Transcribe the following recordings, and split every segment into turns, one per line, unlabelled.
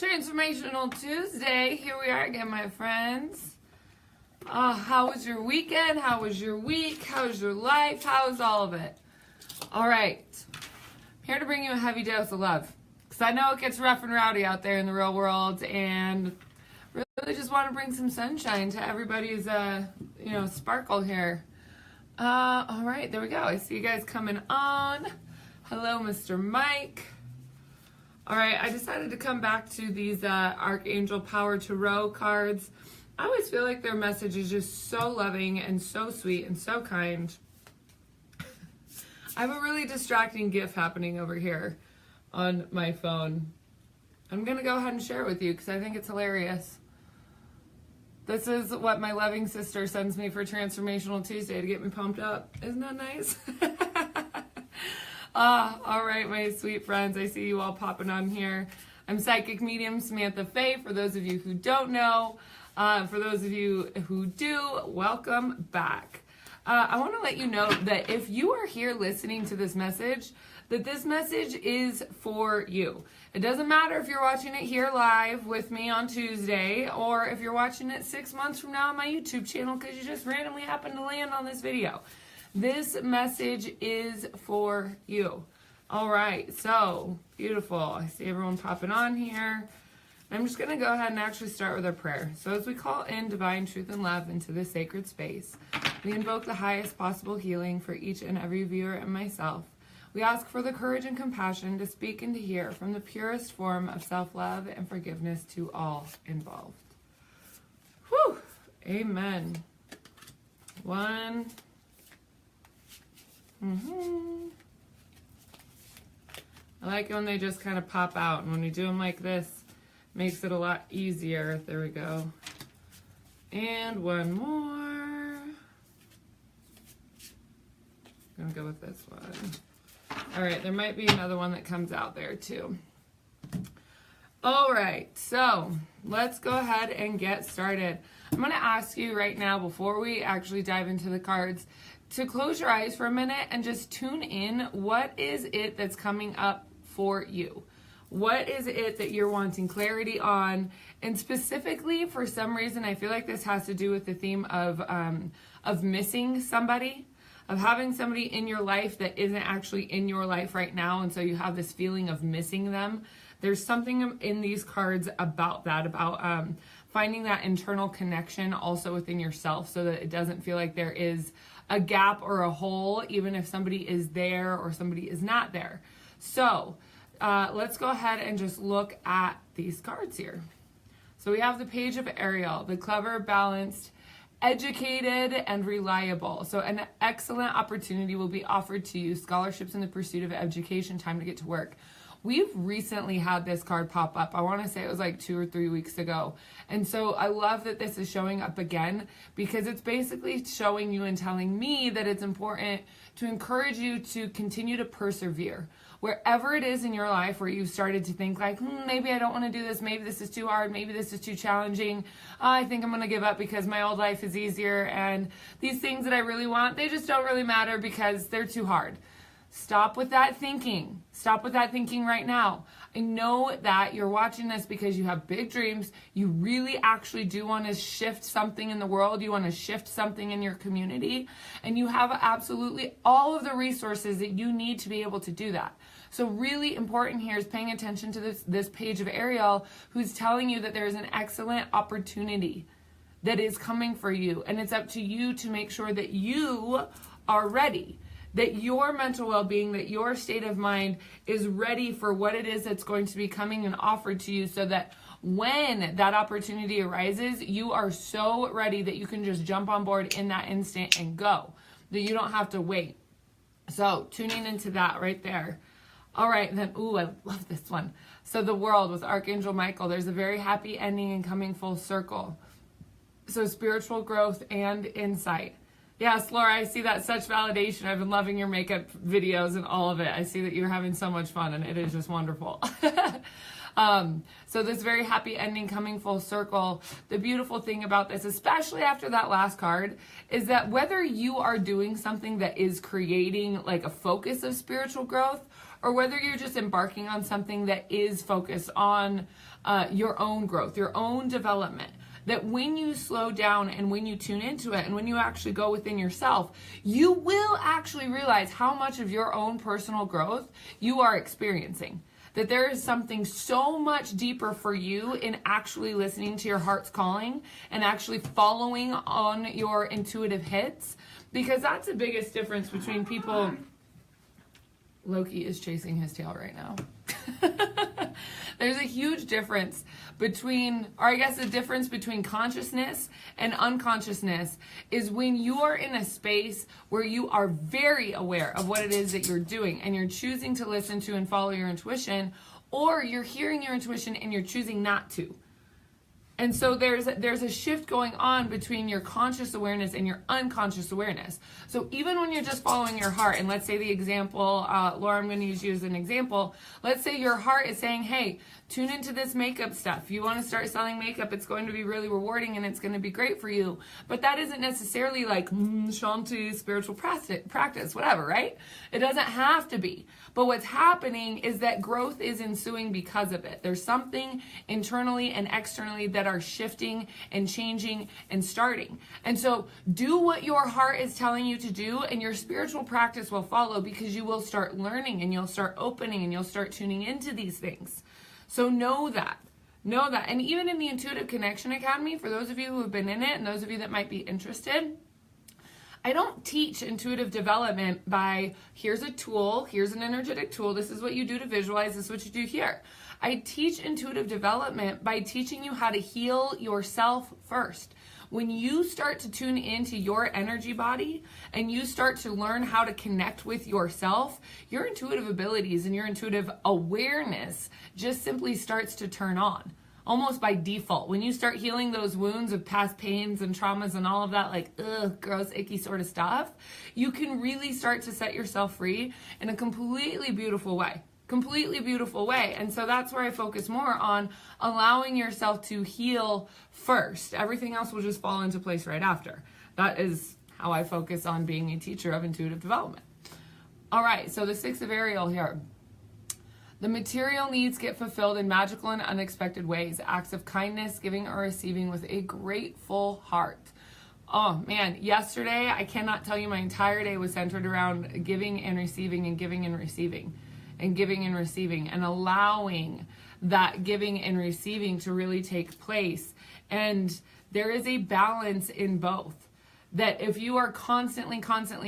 Transformational Tuesday. Here we are again, my friends. How was your weekend? How was your week? How's your life? How's all of it? All right. I'm here to bring you a heavy dose of love. Because I know it gets rough and rowdy out there in the real world. And really just want to bring some sunshine to everybody's, sparkle here. All right. There we go. I see you guys coming on. Hello, Mr. Mike. All right, I decided to come back to these Archangel Power Tarot cards. I always feel like their message is just so loving and so sweet and so kind. I have a really distracting GIF happening over here on my phone. I'm going to go ahead and share it with you because I think it's hilarious. This is what my loving sister sends me for Transformational Tuesday to get me pumped up. Isn't that nice? All right, my sweet friends. I see you all popping on here. I'm psychic medium Samantha Fe. For those of you who don't know, for those of you who do, welcome back. I want to let you know that if you are here listening to this message, that this message is for you. It doesn't matter if you're watching it here live with me on Tuesday, or if you're watching it 6 months from now on my YouTube channel because you just randomly happened to land on this video. This message is for you. All right, so beautiful. I see everyone popping on here. I'm just going to go ahead and actually start with our prayer. So as we call in divine truth and love into this sacred space, we invoke the highest possible healing for each and every viewer and myself. We ask for the courage and compassion to speak and to hear from the purest form of self-love and forgiveness to all involved. Whew! Amen. One. I like it when they just kind of pop out, and when we do them like this, makes it a lot easier. There we go. And one more. I'm gonna go with this one. All right, there might be another one that comes out there too. All right, so let's go ahead and get started. I'm gonna ask you right now, before we actually dive into the cards, to close your eyes for a minute and just tune in. What is it that's coming up for you? What is it that you're wanting clarity on? And specifically, for some reason, I feel like this has to do with the theme of missing somebody, of having somebody in your life that isn't actually in your life right now, and so you have this feeling of missing them. There's something in these cards about that, about finding that internal connection also within yourself, so that it doesn't feel like there is a gap or a hole, even if somebody is there or somebody is not there. So let's go ahead and just look at these cards here. So we have the Page of Ariel, the clever, balanced, educated, and reliable. So an excellent opportunity will be offered to you. Scholarships in the pursuit of education, time to get to work. We've recently had this card pop up. I want to say it was like 2 or 3 weeks ago. And so I love that this is showing up again, because it's basically showing you and telling me that it's important to encourage you to continue to persevere. Wherever it is in your life where you've started to think like, maybe I don't want to do this, maybe this is too hard, maybe this is too challenging, I think I'm going to give up because my old life is easier, and these things that I really want, they just don't really matter because they're too hard. Stop with that thinking. Stop with that thinking right now. I know that you're watching this because you have big dreams. You really actually do want to shift something in the world. You want to shift something in your community. And you have absolutely all of the resources that you need to be able to do that. So really important here is paying attention to this Page of Ariel, who's telling you that there is an excellent opportunity that is coming for you. And it's up to you to make sure that you are ready, that your mental well-being, that your state of mind is ready for what it is that's going to be coming and offered to you, so that when that opportunity arises, you are so ready that you can just jump on board in that instant and go, that you don't have to wait. So tuning into that right there. All right, then, ooh, I love this one. So the World with Archangel Michael, there's a very happy ending and coming full circle. So spiritual growth and insight. Yes, Laura, I see that. Such validation. I've been loving your makeup videos and all of it. I see that you're having so much fun, and it is just wonderful. So this very happy ending coming full circle. The beautiful thing about this, especially after that last card, is that whether you are doing something that is creating like a focus of spiritual growth, or whether you're just embarking on something that is focused on your own growth, your own development, that when you slow down and when you tune into it and when you actually go within yourself, you will actually realize how much of your own personal growth you are experiencing. That there is something so much deeper for you in actually listening to your heart's calling and actually following on your intuitive hits, because that's the biggest difference between people. Loki is chasing his tail right now. There's a huge difference between, or I guess the difference between consciousness and unconsciousness is when you are in a space where you are very aware of what it is that you're doing and you're choosing to listen to and follow your intuition, or you're hearing your intuition and you're choosing not to. And so there's a shift going on between your conscious awareness and your unconscious awareness. So even when you're just following your heart, and let's say the example, Laura, I'm going to use you as an example. Let's say your heart is saying, hey, tune into this makeup stuff. You want to start selling makeup. It's going to be really rewarding and it's going to be great for you. But that isn't necessarily like Shanti, spiritual practice, whatever, right? It doesn't have to be. But what's happening is that growth is ensuing because of it. There's something internally and externally that are shifting and changing and starting. And so do what your heart is telling you to do, and your spiritual practice will follow, because you will start learning and you'll start opening and you'll start tuning into these things. So know that. Know that. And even in the Intuitive Connection Academy, for those of you who have been in it and those of you that might be interested, I don't teach intuitive development by, here's a tool, here's an energetic tool, this is what you do to visualize, this is what you do here. I teach intuitive development by teaching you how to heal yourself first. When you start to tune into your energy body and you start to learn how to connect with yourself, your intuitive abilities and your intuitive awareness just simply starts to turn on. Almost by default. When you start healing those wounds of past pains and traumas and all of that, like, gross, icky sort of stuff, you can really start to set yourself free in a completely beautiful way. Completely beautiful way. And so that's where I focus more on allowing yourself to heal first. Everything else will just fall into place right after. That is how I focus on being a teacher of intuitive development. All right, so the 6 of Ariel here. The material needs get fulfilled in magical and unexpected ways. Acts of kindness, giving or receiving with a grateful heart. Oh man, yesterday, I cannot tell you, my entire day was centered around giving and receiving and giving and receiving and giving and receiving and allowing that giving and receiving to really take place. And there is a balance in both. That if you are constantly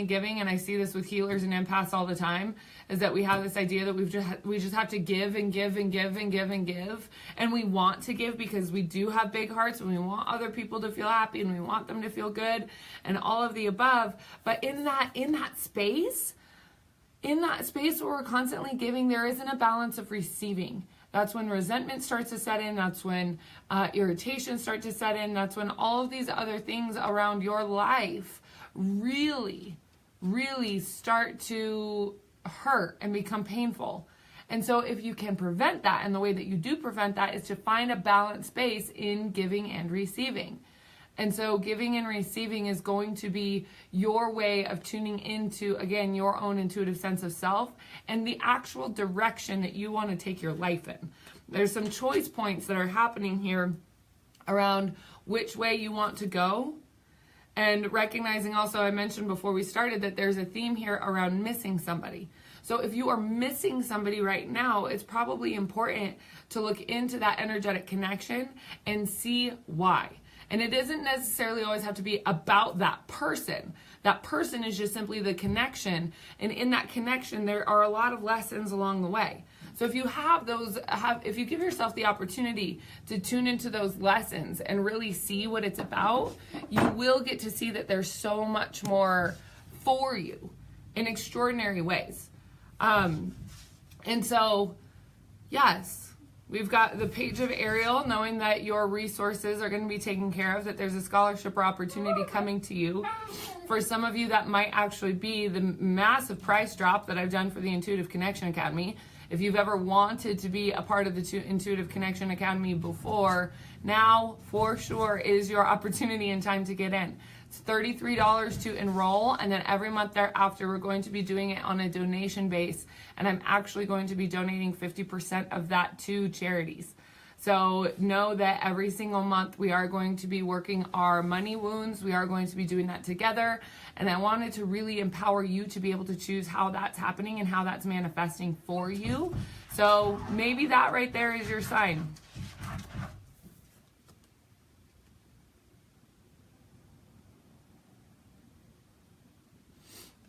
giving, and I see this with healers and empaths all the time, is that we have this idea that we just have to give and give and give and give and give. And we want to give because we do have big hearts and we want other people to feel happy and we want them to feel good and all of the above. But in that space where we're constantly giving, there isn't a balance of receiving. That's when resentment starts to set in. That's when irritation starts to set in. That's when all of these other things around your life really, really start to hurt and become painful. And so if you can prevent that, and the way that you do prevent that is to find a balanced space in giving and receiving. And so giving and receiving is going to be your way of tuning into, again, your own intuitive sense of self and the actual direction that you want to take your life in. There's some choice points that are happening here around which way you want to go. And recognizing also, I mentioned before we started that there's a theme here around missing somebody. So if you are missing somebody right now, it's probably important to look into that energetic connection and see why. And it doesn't necessarily always have to be about that person. That person is just simply the connection. And in that connection, there are a lot of lessons along the way. So if you if you give yourself the opportunity to tune into those lessons and really see what it's about, you will get to see that there's so much more for you in extraordinary ways. And so, yes. We've got the Page of Ariel, knowing that your resources are going to be taken care of, that there's a scholarship or opportunity coming to you. For some of you, that might actually be the massive price drop that I've done for the Intuitive Connection Academy. If you've ever wanted to be a part of the Intuitive Connection Academy before, now for sure is your opportunity and time to get in. It's $33 to enroll, and then every month thereafter, we're going to be doing it on a donation base, and I'm actually going to be donating 50% of that to charities. So know that every single month we are going to be working our money wounds. We are going to be doing that together, and I wanted to really empower you to be able to choose how that's happening and how that's manifesting for you. So maybe that right there is your sign.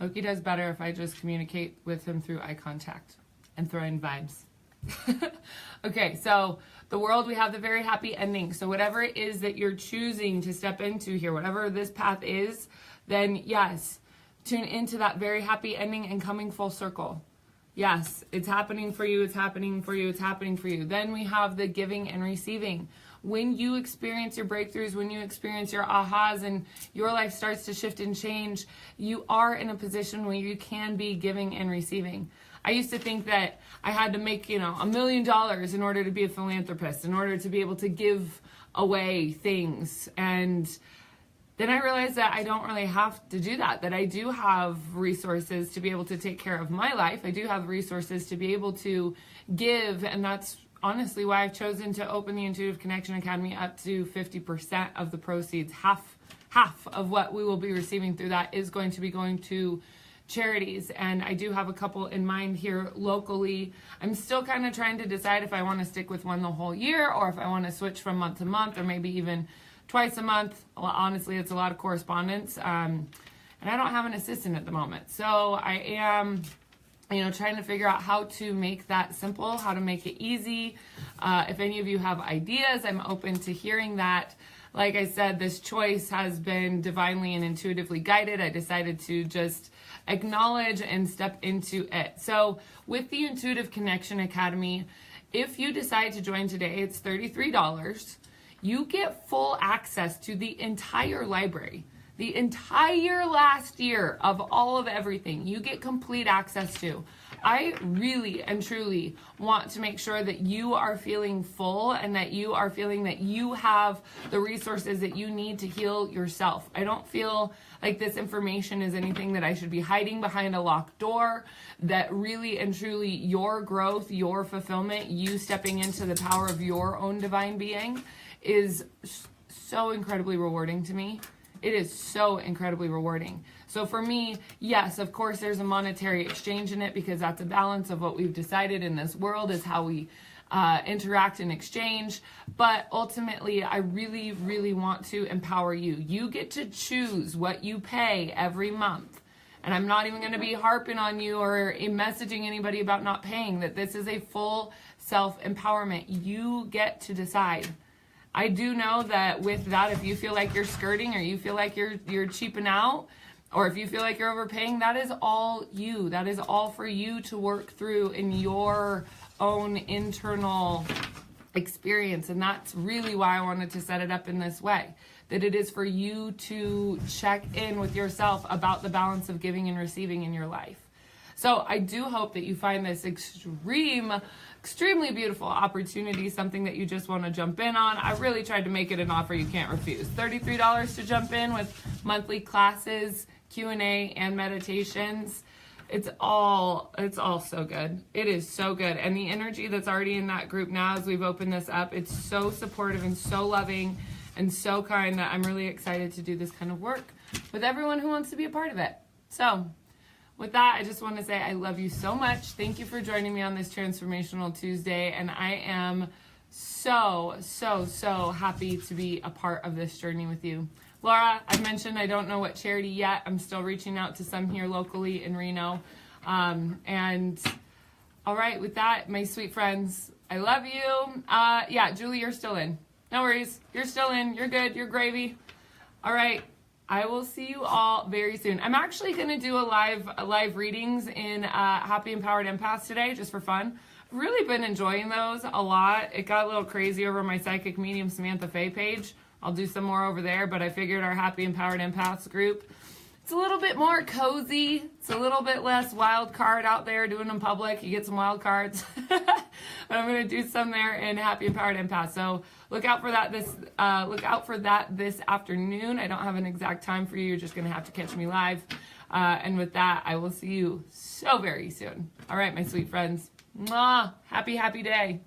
Loki does better if I just communicate with him through eye contact and throwing vibes. Okay, so the world, we have the very happy ending. So whatever it is that you're choosing to step into here, whatever this path is, then yes, tune into that very happy ending and coming full circle. Yes, it's happening for you, it's happening for you, it's happening for you. Then we have the giving and receiving. When you experience your breakthroughs, when you experience your ahas and your life starts to shift and change, you are in a position where you can be giving and receiving. I used to think that I had to make, $1 million in order to be a philanthropist, in order to be able to give away things. And then I realized that I don't really have to do that I do have resources to be able to take care of my life. I do have resources to be able to give, and that's honestly why I've chosen to open the Intuitive Connection Academy up to 50% of the proceeds. Half of what we will be receiving through that is going to be going to charities, and I do have a couple in mind here locally. I'm still kind of trying to decide if I want to stick with one the whole year or if I want to switch from month to month or maybe even twice a month. Well, honestly, it's a lot of correspondence, and I don't have an assistant at the moment, so I am trying to figure out how to make that simple, how to make it easy. If any of you have ideas, I'm open to hearing that. Like I said, this choice has been divinely and intuitively guided. I decided to just acknowledge and step into it. So with the Intuitive Connection Academy, if you decide to join today, it's $33. You get full access to the entire library. The entire last year of all of everything, you get complete access to. I really and truly want to make sure that you are feeling full and that you are feeling that you have the resources that you need to heal yourself. I don't feel like this information is anything that I should be hiding behind a locked door, that really and truly your growth, your fulfillment, you stepping into the power of your own divine being is so incredibly rewarding to me. It is so incredibly rewarding. So for me, yes, of course, there's a monetary exchange in it because that's a balance of what we've decided in this world is how we interact and exchange. But ultimately, I really, really want to empower you. You get to choose what you pay every month. And I'm not even going to be harping on you or messaging anybody about not paying, that this is a full self-empowerment. You get to decide. I do know that with that, if you feel like you're skirting or you feel like you're cheaping out, or if you feel like you're overpaying, that is all you. That is all for you to work through in your own internal experience. And that's really why I wanted to set it up in this way, that it is for you to check in with yourself about the balance of giving and receiving in your life. So I do hope that you find this extremely beautiful opportunity, something that you just want to jump in on. I really tried to make it an offer you can't refuse. $33 to jump in with monthly classes, Q&A, and meditations. It's all so good. It is so good. And the energy that's already in that group now as we've opened this up, it's so supportive and so loving and so kind that I'm really excited to do this kind of work with everyone who wants to be a part of it. So with that, I just want to say I love you so much. Thank you for joining me on this Transformational Tuesday. And I am so, so, so happy to be a part of this journey with you. Laura, I mentioned I don't know what charity yet. I'm still reaching out to some here locally in Reno. And all right, with that, my sweet friends, I love you. Yeah, Julie, you're still in. No worries. You're still in. You're good. You're gravy. All right. I will see you all very soon. I'm actually going to do a live readings in Happy Empowered Empaths today, just for fun. I've really been enjoying those a lot. It got a little crazy over my Psychic Medium Samantha Fe page. I'll do some more over there, but I figured our Happy Empowered Empaths group, it's a little bit more cozy. It's a little bit less wild card out there doing in public. You get some wild cards. And I'm going to do some there in Happy Empowered Empath. So look out for that this afternoon. I don't have an exact time for you. You're just going to have to catch me live. And with that, I will see you so very soon. All right, my sweet friends. Mwah! Happy day.